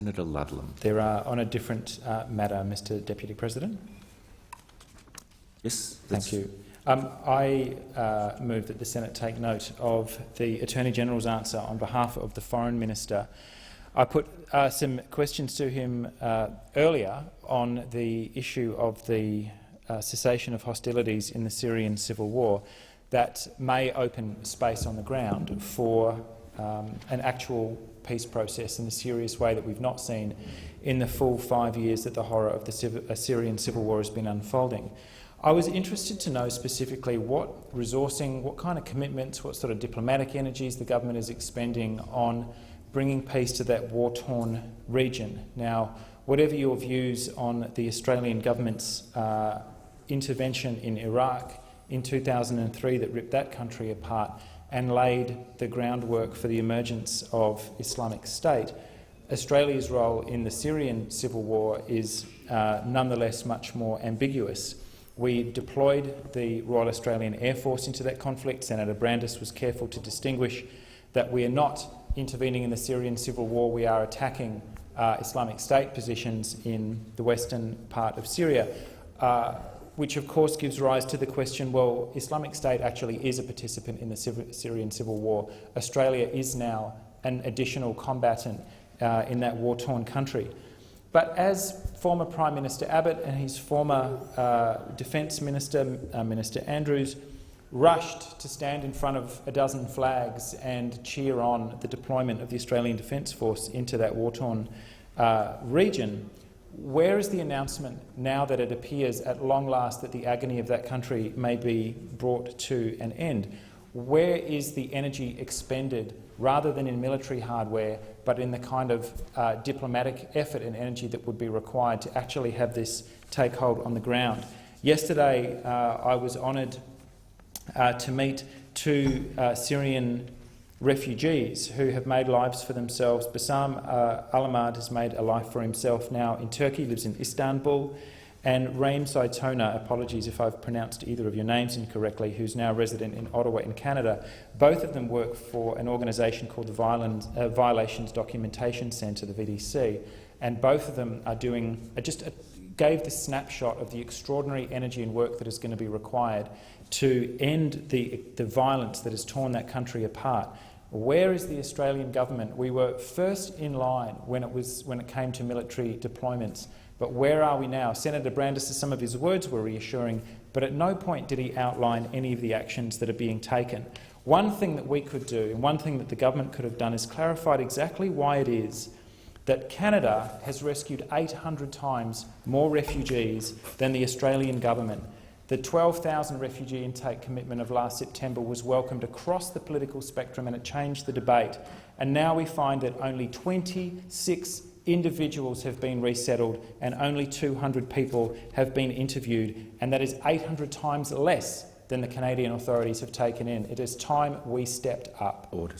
Senator Ludlam. There are on a different matter, Mr Deputy President. Yes. Thank you. I move that the Senate take note of the Attorney-General's answer on behalf of the Foreign Minister. I put some questions to him earlier on the issue of the cessation of hostilities in the Syrian civil war that may open space on the ground for an actual peace process in a serious way that we've not seen in the full 5 years that the horror of the Syrian civil war has been unfolding. I was interested to know specifically what resourcing, what kind of commitments, what sort of diplomatic energies the government is expending on bringing peace to that war-torn region. Now, whatever your views on the Australian government's intervention in Iraq in 2003 that ripped that country apart and laid the groundwork for the emergence of Islamic State, Australia's role in the Syrian civil war is nonetheless much more ambiguous. We deployed the Royal Australian Air Force into that conflict. Senator Brandis was careful to distinguish that we are not intervening in the Syrian civil war, we are attacking Islamic State positions in the western part of Syria, which of course gives rise to the question, well, Islamic State actually is a participant in the Syrian civil war. Australia is now an additional combatant in that war-torn country. But as former Prime Minister Abbott and his former Defence Minister, Minister Andrews, rushed to stand in front of a dozen flags and cheer on the deployment of the Australian Defence Force into that war-torn region, where is the announcement now that it appears at long last that the agony of that country may be brought to an end? Where is the energy expended, rather than in military hardware, but in the kind of diplomatic effort and energy that would be required to actually have this take hold on the ground? Yesterday, I was honoured to meet two Syrian refugees who have made lives for themselves. Bassam Alamad has made a life for himself now in Turkey, lives in Istanbul, and Raim Saitona, apologies if I've pronounced either of your names incorrectly, who's now resident in Ottawa in Canada. Both of them work for an organisation called the Violations Documentation Centre, the VDC, and both of them are doing, gave the snapshot of the extraordinary energy and work that is going to be required to end the violence that has torn that country apart. Where is the Australian government? We were first in line when it came to military deployments, but where are we now? Senator Brandis, some of his words were reassuring, but at no point did he outline any of the actions that are being taken. One thing that we could do, and one thing that the government could have done, is clarified exactly why it is that Canada has rescued 800 times more refugees than the Australian government. The 12,000 refugee intake commitment of last September was welcomed across the political spectrum, and it changed the debate. And now we find that only 26 individuals have been resettled and only 200 people have been interviewed, and that is 800 times less than the Canadian authorities have taken in. It is time we stepped up. Order.